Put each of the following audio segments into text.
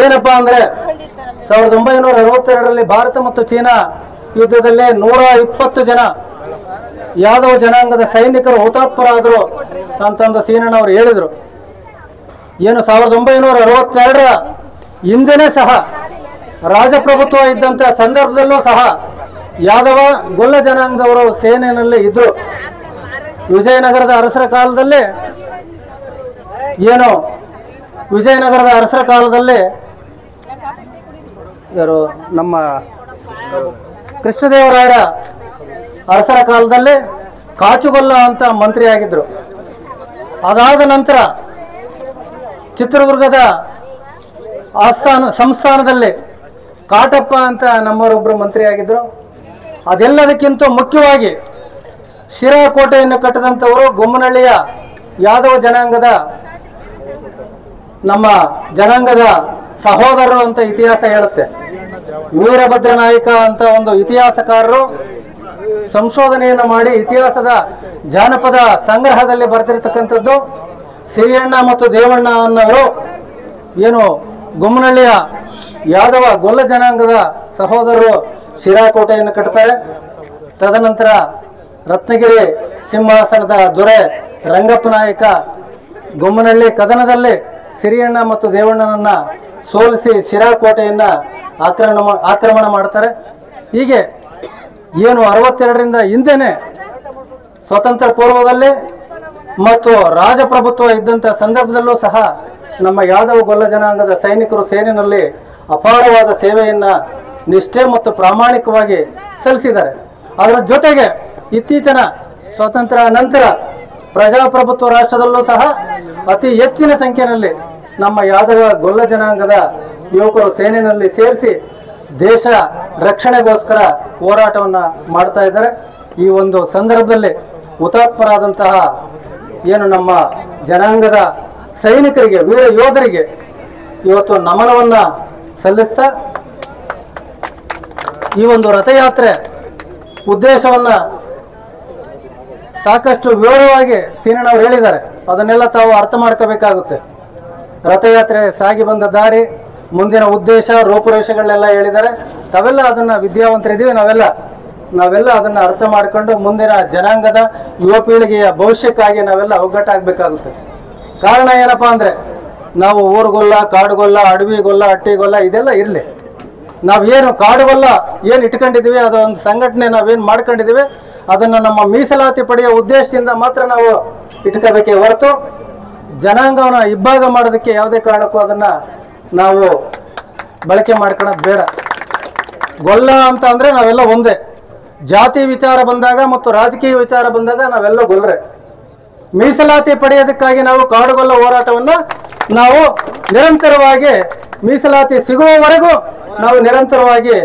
ಏನಪ್ಪ ಅಂದರೆ 1962ರಲ್ಲಿ ಭಾರತ ಮತ್ತು ಚೀನಾ ಯುದ್ಧದಲ್ಲಿ 120 ಜನ ಯಾದವ ಜನಾಂಗದ ಸೈನಿಕರು ಹುತಾತ್ಮರಾದರು ಅಂತಂದು ಸೀನಣ್ಣವರು ಹೇಳಿದರು. ಏನು 1962ರ ಹಿಂದೆನೇ ಸಹ ರಾಜಪ್ರಭುತ್ವ ಇದ್ದಂಥ ಸಂದರ್ಭದಲ್ಲೂ ಸಹ ಯಾದವ ಗೊಲ್ಲ ಜನಾಂಗದವರು ಸೇನೆಯಲ್ಲಿ ಇದ್ದರು. ವಿಜಯನಗರದ ಅರಸರ ಕಾಲದಲ್ಲಿ ಯಾರು ನಮ್ಮ ಕೃಷ್ಣದೇವರಾಯರ ಅರಸರ ಕಾಲದಲ್ಲಿ ಕಾಚುಗೊಲ್ಲ ಅಂತ ಮಂತ್ರಿ ಆಗಿದ್ದರು. ಅದಾದ ನಂತರ ಚಿತ್ರದುರ್ಗದ ಸಂಸ್ಥಾನದಲ್ಲಿ ಕಾಟಪ್ಪ ಅಂತ ನಮ್ಮವರೊಬ್ಬರು ಮಂತ್ರಿ ಆಗಿದ್ದರು. ಅದೆಲ್ಲದಕ್ಕಿಂತ ಮುಖ್ಯವಾಗಿ ಶಿರಾ ಕೋಟೆಯನ್ನು ಕಟ್ಟಿದಂಥವರು ಗೊಮ್ಮನಹಳ್ಳಿಯ ಯಾದವ ಜನಾಂಗದ ನಮ್ಮ ಜನಾಂಗದ ಸಹೋದರರು ಅಂತ ಇತಿಹಾಸ ಹೇಳುತ್ತೆ. ವೀರಭದ್ರ ನಾಯಕ ಅಂತ ಒಂದು ಇತಿಹಾಸಕಾರರು ಸಂಶೋಧನೆಯನ್ನು ಮಾಡಿ ಇತಿಹಾಸದ ಜಾನಪದ ಸಂಗ್ರಹದಲ್ಲಿ ಬರೆದಿರ್ತಕ್ಕಂಥದ್ದು ಸಿರಿಯಣ್ಣ ಮತ್ತು ದೇವಣ್ಣ ಅನ್ನೋರು ಏನು ಗೊಮ್ಮನಹಳ್ಳಿಯ ಯಾದವ ಗೊಲ್ಲ ಜನಾಂಗದ ಸಹೋದರರು ಶಿರಾ ಕೋಟೆಯನ್ನು ಕಟ್ತಾರೆ. ತದನಂತರ ರತ್ನಗಿರಿ ಸಿಂಹಾಸನದ ದೊರೆ ರಂಗಪ್ಪ ನಾಯಕ ಗೊಮ್ಮನಹಳ್ಳಿ ಕದನದಲ್ಲಿ ಸಿರಿಯಣ್ಣ ಮತ್ತು ದೇವಣ್ಣನನ್ನು ಸೋಲಿಸಿ ಶಿರಾ ಕೋಟೆಯನ್ನು ಆಕ್ರಮಣ ಮಾಡ್ತಾರೆ. ಹೀಗೆ ಏನು 62ರಿಂದ ಹಿಂದೆನೇ ಸ್ವತಂತ್ರ ಪೂರ್ವದಲ್ಲಿ ಮತ್ತು ರಾಜಪ್ರಭುತ್ವ ಇದ್ದಂಥ ಸಂದರ್ಭದಲ್ಲೂ ಸಹ ನಮ್ಮ ಯಾದವ ಗೊಲ್ಲ ಜನಾಂಗದ ಸೈನಿಕರು ಸೇನೆಯಲ್ಲಿ ಅಪಾರವಾದ ಸೇವೆಯನ್ನು ನಿಷ್ಠೆ ಮತ್ತು ಪ್ರಾಮಾಣಿಕವಾಗಿ ಸಲ್ಲಿಸಿದ್ದಾರೆ. ಅದರ ಜೊತೆಗೆ ಇತ್ತೀಚಿನ ಸ್ವಾತಂತ್ರ್ಯ ನಂತರ ಪ್ರಜಾಪ್ರಭುತ್ವ ರಾಷ್ಟ್ರದಲ್ಲೂ ಸಹ ಅತಿ ಹೆಚ್ಚಿನ ಸಂಖ್ಯೆಯಲ್ಲಿ ನಮ್ಮ ಯಾದವ ಗೊಲ್ಲ ಜನಾಂಗದ ಯುವಕರು ಸೇನೆಯಲ್ಲಿ ಸೇರಿಸಿ ದೇಶ ರಕ್ಷಣೆಗೋಸ್ಕರ ಹೋರಾಟವನ್ನು ಮಾಡ್ತಾ ಇದ್ದಾರೆ. ಈ ಒಂದು ಸಂದರ್ಭದಲ್ಲಿ ಹುತಾತ್ಮರಾದಂತಹ ಏನು ನಮ್ಮ ಜನಾಂಗದ ಸೈನಿಕರಿಗೆ, ವೀರ ಯೋಧರಿಗೆ ಇವತ್ತು ನಮನವನ್ನು ಸಲ್ಲಿಸ್ತಾ ಈ ಒಂದು ರಥಯಾತ್ರೆ ಉದ್ದೇಶವನ್ನು ಸಾಕಷ್ಟು ವಿವರವಾಗಿ ಸೀನಣ್ಣವರು ಹೇಳಿದ್ದಾರೆ. ಅದನ್ನೆಲ್ಲ ತಾವು ಅರ್ಥ ಮಾಡ್ಕೋಬೇಕಾಗುತ್ತೆ. ರಥಯಾತ್ರೆ ಸಾಗಿ ಬಂದ ದಾರಿ, ಮುಂದಿನ ಉದ್ದೇಶ, ರೂಪುರೇಷೆಗಳನ್ನೆಲ್ಲ ಹೇಳಿದ್ದಾರೆ. ತಾವೆಲ್ಲ ಅದನ್ನು ವಿದ್ಯಾವಂತರಿದ್ದೀವಿ, ನಾವೆಲ್ಲ ಅದನ್ನು ಅರ್ಥ ಮಾಡಿಕೊಂಡು ಮುಂದಿನ ಜನಾಂಗದ ಯುವ ಪೀಳಿಗೆಯ ಭವಿಷ್ಯಕ್ಕಾಗಿ ನಾವೆಲ್ಲ ಒಗ್ಗಟ್ಟಾಗಬೇಕಾಗುತ್ತೆ. ಕಾರಣ ಏನಪ್ಪ ಅಂದರೆ ನಾವು ಊರುಗೊಲ್ಲ, ಕಾಡುಗೊಲ್ಲ, ಅಡವಿಗೊಲ್ಲ, ಹಟ್ಟಿಗೊಲ್ಲ ಇದೆಲ್ಲ ಇರಲಿ. ನಾವೇನು ಕಾಡುಗೊಲ್ಲ ಏನು ಇಟ್ಕೊಂಡಿದ್ದೀವಿ, ಅದೊಂದು ಸಂಘಟನೆ ನಾವೇನು ಮಾಡ್ಕೊಂಡಿದ್ದೀವಿ, ಅದನ್ನು ನಮ್ಮ ಮೀಸಲಾತಿ ಪಡೆಯೋ ಉದ್ದೇಶದಿಂದ ಮಾತ್ರ ನಾವು ಇಟ್ಕೋಬೇಕೇ ಹೊರತು ಜನಾಂಗವನ್ನು ಇಬ್ಬಾಗ ಮಾಡೋದಕ್ಕೆ ಯಾವುದೇ ಕಾರಣಕ್ಕೂ ಅದನ್ನು ನಾವು ಬಳಕೆ ಮಾಡ್ಕೊಳ್ಳೋದು ಬೇಡ. ಗೊಲ್ಲ ಅಂತ ಅಂದರೆ ನಾವೆಲ್ಲ ಒಂದೇ. ಜಾತಿ ವಿಚಾರ ಬಂದಾಗ ಮತ್ತು ರಾಜಕೀಯ ವಿಚಾರ ಬಂದಾಗ ನಾವೆಲ್ಲ ಗೊಲ್ಲರೆ. ಮೀಸಲಾತಿ ಪಡೆಯೋದಕ್ಕಾಗಿ ನಾವು ಕಾಡುಗೊಲ್ಲ ಹೋರಾಟವನ್ನು ನಾವು ನಿರಂತರವಾಗಿ ಮೀಸಲಾತಿ ಸಿಗುವವರೆಗೂ ನಾವು ನಿರಂತರವಾಗಿ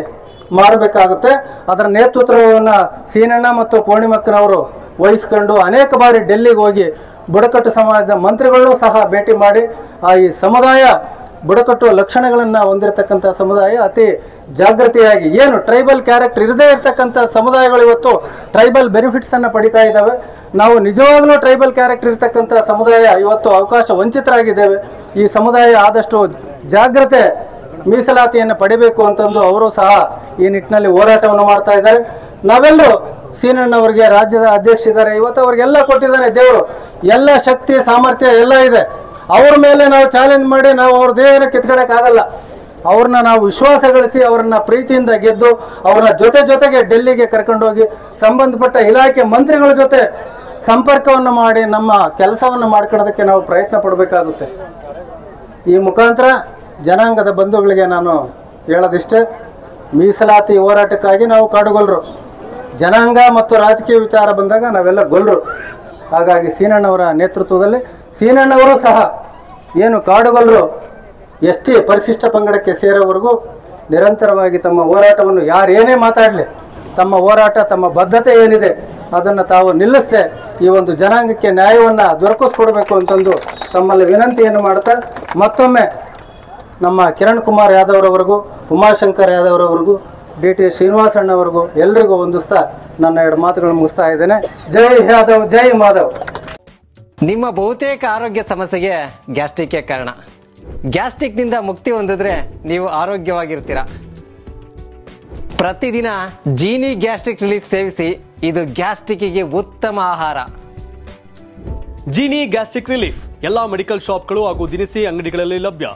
ಮಾಡಬೇಕಾಗುತ್ತೆ. ಅದರ ನೇತೃತ್ವವನ್ನು ಸೀನಣ್ಣ ಮತ್ತು ಪೂರ್ಣಿಮಕ್ಕನವರು ವಹಿಸ್ಕೊಂಡು ಅನೇಕ ಬಾರಿ ಡೆಲ್ಲಿಗೆ ಹೋಗಿ ಬುಡಕಟ್ಟು ಸಮಾಜದ ಮಂತ್ರಿಗಳನ್ನೂ ಸಹ ಭೇಟಿ ಮಾಡಿ ಈ ಸಮುದಾಯ ಬುಡಕಟ್ಟು ಲಕ್ಷಣಗಳನ್ನು ಹೊಂದಿರತಕ್ಕಂಥ ಸಮುದಾಯ ಅತಿ ಜಾಗೃತಿಯಾಗಿ ಏನು ಟ್ರೈಬಲ್ ಕ್ಯಾರೆಕ್ಟರ್ ಇರದೇ ಇರತಕ್ಕಂಥ ಸಮುದಾಯಗಳು ಇವತ್ತು ಟ್ರೈಬಲ್ ಬೆನಿಫಿಟ್ಸನ್ನು ಪಡಿತಾ ಇದ್ದಾವೆ. ನಾವು ನಿಜವಾಗಲೂ ಟ್ರೈಬಲ್ ಕ್ಯಾರೆಕ್ಟರ್ ಇರತಕ್ಕಂಥ ಸಮುದಾಯ ಇವತ್ತು ಅವಕಾಶ ವಂಚಿತರಾಗಿದ್ದೇವೆ. ಈ ಸಮುದಾಯ ಆದಷ್ಟು ಜಾಗ್ರತೆ ಮೀಸಲಾತಿಯನ್ನು ಪಡಿಬೇಕು ಅಂತಂದು ಅವರು ಸಹ ಈ ನಿಟ್ಟಿನಲ್ಲಿ ಹೋರಾಟವನ್ನು ಮಾಡ್ತಾ ಇದ್ದಾರೆ. ನಾವೆಲ್ಲರೂ ಸೀನಣ್ಣವರಿಗೆ ರಾಜ್ಯದ ಅಧ್ಯಕ್ಷರಿದ್ದಾರೆ, ಇವತ್ತು ಅವ್ರಿಗೆಲ್ಲ ಕೊಟ್ಟಿದ್ದಾನೆ ದೇವರು, ಎಲ್ಲ ಶಕ್ತಿ ಸಾಮರ್ಥ್ಯ ಎಲ್ಲ ಇದೆ. ಅವ್ರ ಮೇಲೆ ನಾವು ಚಾಲೆಂಜ್ ಮಾಡಿ ನಾವು ಅವ್ರ ದೇಹನ ಕಿತ್ಕೊಳ್ಳೋಕ್ಕಾಗಲ್ಲ. ಅವ್ರನ್ನ ನಾವು ವಿಶ್ವಾಸ ಗಳಿಸಿ ಅವರನ್ನ ಪ್ರೀತಿಯಿಂದ ಗೆದ್ದು ಅವರ ಜೊತೆಗೆ ಡೆಲ್ಲಿಗೆ ಕರ್ಕೊಂಡೋಗಿ ಸಂಬಂಧಪಟ್ಟ ಇಲಾಖೆ ಮಂತ್ರಿಗಳ ಜೊತೆ ಸಂಪರ್ಕವನ್ನು ಮಾಡಿ ನಮ್ಮ ಕೆಲಸವನ್ನು ಮಾಡ್ಕೊಳ್ಳೋದಕ್ಕೆ ನಾವು ಪ್ರಯತ್ನ ಪಡಬೇಕಾಗುತ್ತೆ. ಈ ಮುಖಾಂತರ ಜನಾಂಗದ ಬಂಧುಗಳಿಗೆ ನಾನು ಹೇಳೋದಿಷ್ಟೇ, ಮೀಸಲಾತಿ ಹೋರಾಟಕ್ಕಾಗಿ ನಾವು ಕಾಡುಗೊಲ್ಲರು. ಜನಾಂಗ ಮತ್ತು ರಾಜಕೀಯ ವಿಚಾರ ಬಂದಾಗ ನಾವೆಲ್ಲ ಗೊಲ್ಲರು. ಹಾಗಾಗಿ ಸೀನಣ್ಣವರ ನೇತೃತ್ವದಲ್ಲಿ ಸೀನಣ್ಣವರು ಸಹ ಏನು ಕಾಡುಗೊಲ್ಲರು ಎಷ್ಟೇ ಪರಿಶಿಷ್ಟ ಪಂಗಡಕ್ಕೆ ಸೇರೋವರೆಗೂ ನಿರಂತರವಾಗಿ ತಮ್ಮ ಹೋರಾಟವನ್ನು ಯಾರೇನೇ ಮಾತಾಡಲಿ, ತಮ್ಮ ಹೋರಾಟ ತಮ್ಮ ಬದ್ಧತೆ ಏನಿದೆ ಅದನ್ನು ತಾವು ನಿಲ್ಲಿಸದೆ ಈ ಒಂದು ಜನಾಂಗಕ್ಕೆ ನ್ಯಾಯವನ್ನು ದೊರಕಿಸ್ಕೊಡ್ಬೇಕು ಅಂತಂದು ತಮ್ಮಲ್ಲಿ ವಿನಂತಿಯನ್ನು ಮಾಡ್ತಾ ಮತ್ತೊಮ್ಮೆ ನಮ್ಮ ಕಿರಣ್ ಕುಮಾರ್ ಯಾದವ್ರವರೆಗೂ, ಉಮಾಶಂಕರ್ ಯಾದವ್ರವರೆಗೂ, ಡಿ.ಟಿ. ಶ್ರೀನಿವಾಸಣ್ಣವರೆಗೂ ಎಲ್ರಿಗೂ ವಂದಿಸ್ತಾ ನನ್ನ 2 ಮಾತುಗಳನ್ನು ಮುಗಿಸ್ತಾ ಇದ್ದೇನೆ. ಜೈ ಯಾದವ್, ಜೈ ಮಾಧವ್. ನಿಮ್ಮ ಬಹುತೇಕ ಆರೋಗ್ಯ ಸಮಸ್ಯೆಗೆ ಗ್ಯಾಸ್ಟ್ರಿಕ್ ಕಾರಣ. ಗ್ಯಾಸ್ಟ್ರಿಕ್ನಿಂದ ಮುಕ್ತಿ ಹೊಂದಿದ್ರೆ ನೀವು ಆರೋಗ್ಯವಾಗಿರ್ತೀರ. ಪ್ರತಿದಿನ ಜೀನಿ ಗ್ಯಾಸ್ಟ್ರಿಕ್ ರಿಲೀಫ್ ಸೇವಿಸಿ. ಇದು ಗ್ಯಾಸ್ಟ್ರಿಕ್ಗೆ ಉತ್ತಮ ಆಹಾರ. ಜೀನಿ ಗ್ಯಾಸ್ಟ್ರಿಕ್ ರಿಲೀಫ್ ಎಲ್ಲಾ ಮೆಡಿಕಲ್ ಶಾಪ್ಗಳು ಹಾಗೂ ದಿನಸಿ ಅಂಗಡಿಗಳಲ್ಲಿ ಲಭ್ಯ.